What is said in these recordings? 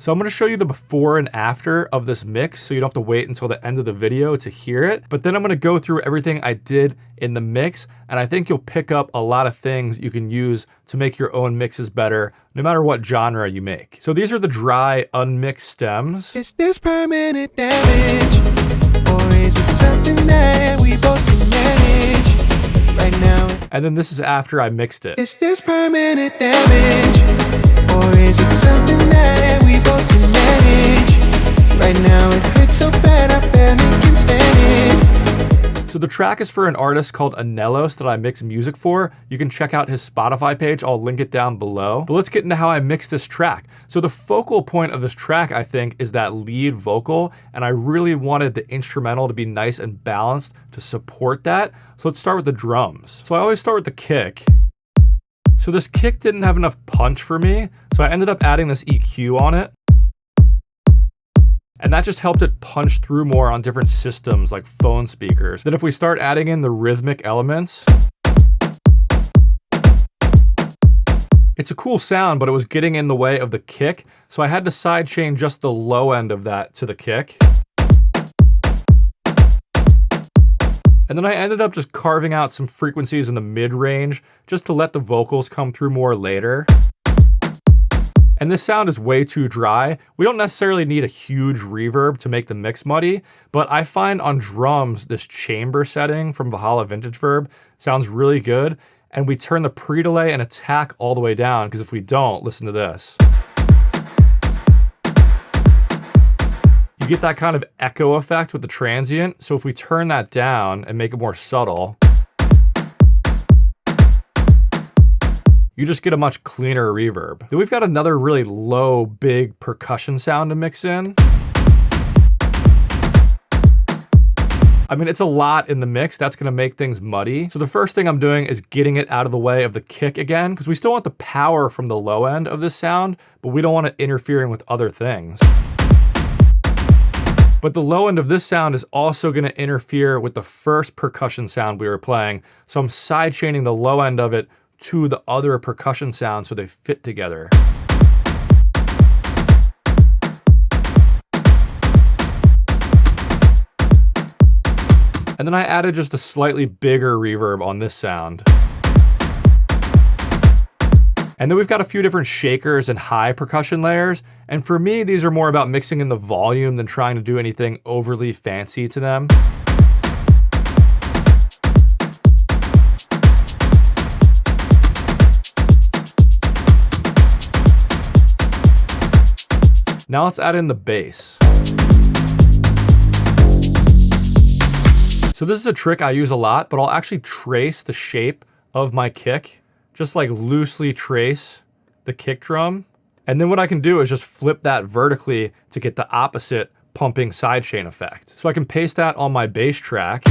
So I'm gonna show you the before and after of this mix so you don't have to wait until the end of the video to hear it. But then I'm gonna go through everything I did in the mix, and I think you'll pick up a lot of things you can use to make your own mixes better, no matter what genre you make. So these are the dry, unmixed stems. Is this permanent damage? Or is it something that we both can manage right now? And then this is after I mixed it. Is this permanent damage? Or is it something that we both can manage right now? It hurts so bad I barely can stand it. So the track is for an artist called Anelos that I mix music for. You can check out his Spotify page. I'll link it down below. But let's get into how I mixed this track. So the focal point of this track, I think, is that lead vocal, and I really wanted the instrumental to be nice and balanced to support that. So let's start with the drums. So I always start with the kick. So this kick didn't have enough punch for me, so I ended up adding this EQ on it. And that just helped it punch through more on different systems like phone speakers. Then if we start adding in the rhythmic elements, it's a cool sound, but it was getting in the way of the kick, so I had to sidechain just the low end of that to the kick. And then I ended up just carving out some frequencies in the mid-range just to let the vocals come through more later. And this sound is way too dry. We don't necessarily need a huge reverb to make the mix muddy, but I find on drums, this chamber setting from Valhalla Vintage Verb sounds really good. And we turn the pre-delay and attack all the way down, because if we don't, listen to this. You get that kind of echo effect with the transient. So if we turn that down and make it more subtle, you just get a much cleaner reverb. Then we've got another really low, big percussion sound to mix in. I mean, it's a lot in the mix. That's gonna make things muddy. So the first thing I'm doing is getting it out of the way of the kick again, because we still want the power from the low end of this sound, but we don't want it interfering with other things. But the low end of this sound is also gonna interfere with the first percussion sound we were playing. So I'm sidechaining the low end of it to the other percussion sound so they fit together. And then I added just a slightly bigger reverb on this sound. And then we've got a few different shakers and high percussion layers. And for me, these are more about mixing in the volume than trying to do anything overly fancy to them. Now let's add in the bass. So this is a trick I use a lot, but I'll actually trace the shape of my kick, just like loosely trace the kick drum. And then what I can do is just flip that vertically to get the opposite pumping sidechain effect. So I can paste that on my bass track.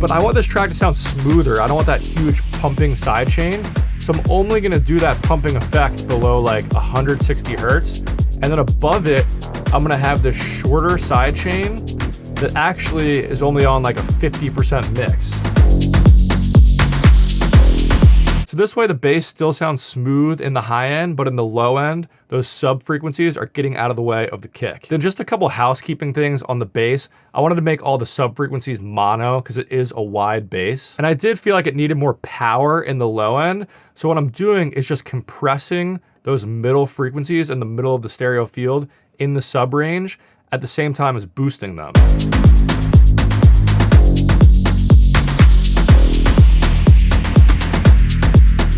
But I want this track to sound smoother. I don't want that huge pumping sidechain. So I'm only gonna do that pumping effect below like 160 Hertz. And then above it, I'm gonna have this shorter sidechain that actually is only on like a 50% mix. So this way the bass still sounds smooth in the high end, but in the low end, those sub frequencies are getting out of the way of the kick. Then just a couple housekeeping things on the bass. I wanted to make all the sub frequencies mono because it is a wide bass. And I did feel like it needed more power in the low end. So what I'm doing is just compressing those middle frequencies in the middle of the stereo field in the sub range at the same time as boosting them.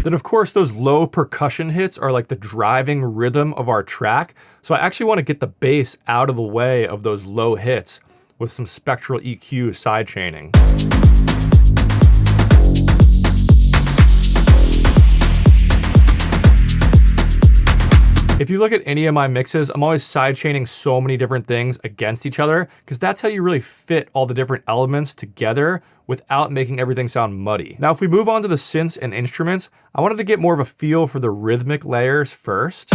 Then of course those low percussion hits are like the driving rhythm of our track. So I actually want to get the bass out of the way of those low hits with some spectral EQ sidechaining. If you look at any of my mixes, I'm always sidechaining so many different things against each other because that's how you really fit all the different elements together without making everything sound muddy. Now, if we move on to the synths and instruments, I wanted to get more of a feel for the rhythmic layers first.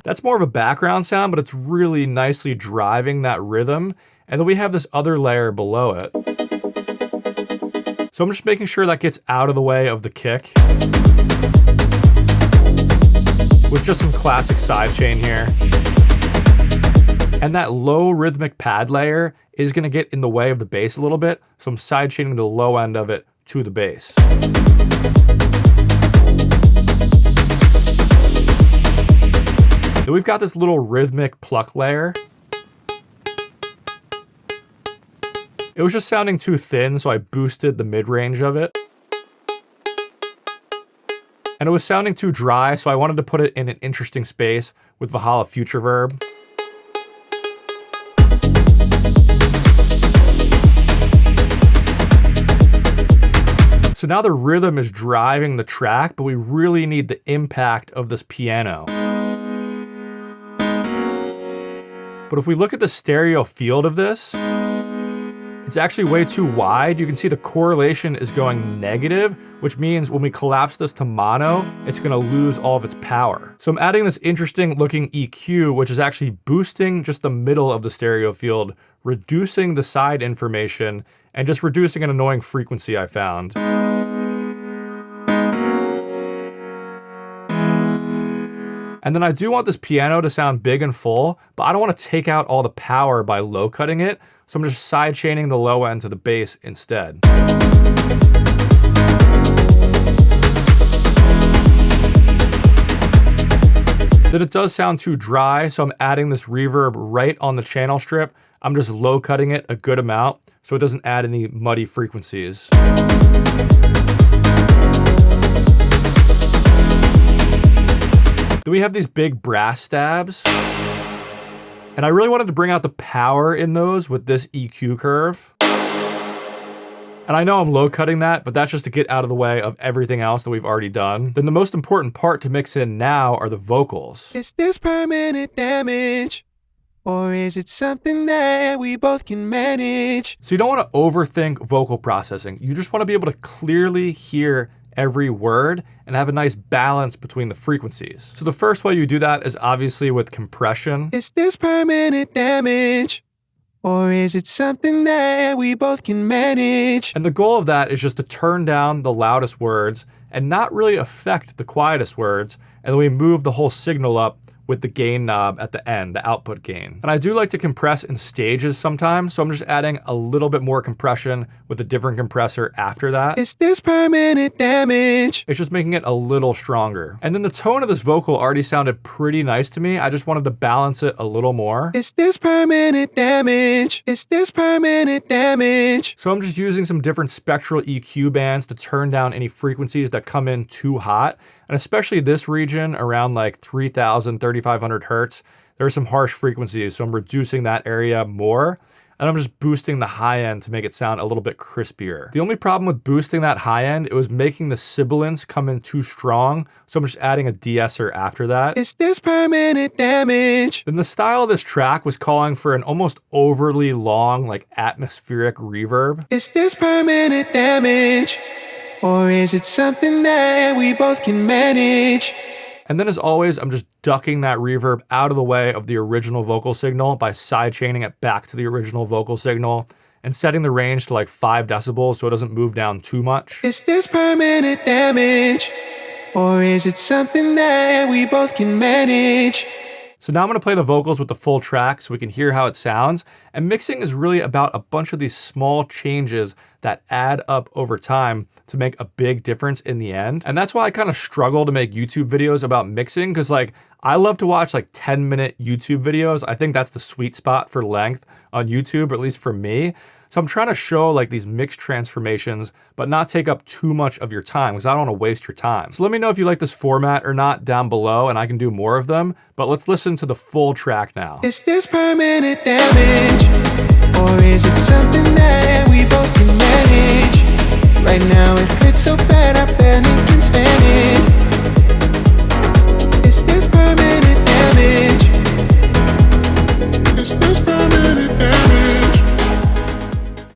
That's more of a background sound, but it's really nicely driving that rhythm. And then we have this other layer below it. So I'm just making sure that gets out of the way of the kick. With just some classic sidechain here. And that low rhythmic pad layer is gonna get in the way of the bass a little bit, so I'm sidechaining the low end of it to the bass. Then we've got this little rhythmic pluck layer. It was just sounding too thin, so I boosted the mid-range of it. And it was sounding too dry, so I wanted to put it in an interesting space with Valhalla Future Verb. So now the rhythm is driving the track, but we really need the impact of this piano. But if we look at the stereo field of this, it's actually way too wide. You can see the correlation is going negative, which means when we collapse this to mono, it's gonna lose all of its power. So I'm adding this interesting looking EQ, which is actually boosting just the middle of the stereo field, reducing the side information, and just reducing an annoying frequency I found. And then I do want this piano to sound big and full, but I don't want to take out all the power by low cutting it, so I'm just side chaining the low end to the bass instead. Then it does sound too dry, so I'm adding this reverb right on the channel strip. I'm just low cutting it a good amount, so it doesn't add any muddy frequencies. Then we have these big brass stabs. And I really wanted to bring out the power in those with this EQ curve. And I know I'm low cutting that, but that's just to get out of the way of everything else that we've already done. Then the most important part to mix in now are the vocals. Is this permanent damage? Or is it something that we both can manage? So you don't want to overthink vocal processing. You just want to be able to clearly hear every word and have a nice balance between the frequencies. So the first way you do that is obviously with compression. Is this permanent damage? Or is it something that we both can manage? And the goal of that is just to turn down the loudest words and not really affect the quietest words. And then we move the whole signal up with the gain knob at the end, the output gain. And I do like to compress in stages sometimes, so I'm just adding a little bit more compression with a different compressor after that. Is this permanent damage? It's just making it a little stronger. And then the tone of this vocal already sounded pretty nice to me. I just wanted to balance it a little more. Is this permanent damage? Is this permanent damage? So I'm just using some different spectral EQ bands to turn down any frequencies that come in too hot. And especially this region around like 3,000, 3,500 hertz, there are some harsh frequencies. So I'm reducing that area more. And I'm just boosting the high end to make it sound a little bit crispier. The only problem with boosting that high end, it was making the sibilance come in too strong. So I'm just adding a de-esser after that. Is this permanent damage? Then the style of this track was calling for an almost overly long, like atmospheric reverb. Is this permanent damage? Or is it something that we both can manage? And then as always, I'm just ducking that reverb out of the way of the original vocal signal by sidechaining it back to the original vocal signal and setting the range to like 5 decibels so it doesn't move down too much. Is this permanent damage? Or is it something that we both can manage? So now I'm gonna play the vocals with the full track so we can hear how it sounds. And mixing is really about a bunch of these small changes that add up over time to make a big difference in the end. And that's why I kind of struggle to make YouTube videos about mixing, because like I love to watch like 10-minute YouTube videos. I think that's the sweet spot for length on YouTube, or at least for me. So I'm trying to show like these mix transformations, but not take up too much of your time because I don't want to waste your time. So let me know if you like this format or not down below and I can do more of them, but let's listen to the full track now. Is this permanent damage? Or is it something that we both can manage? Right now it hurts so bad, I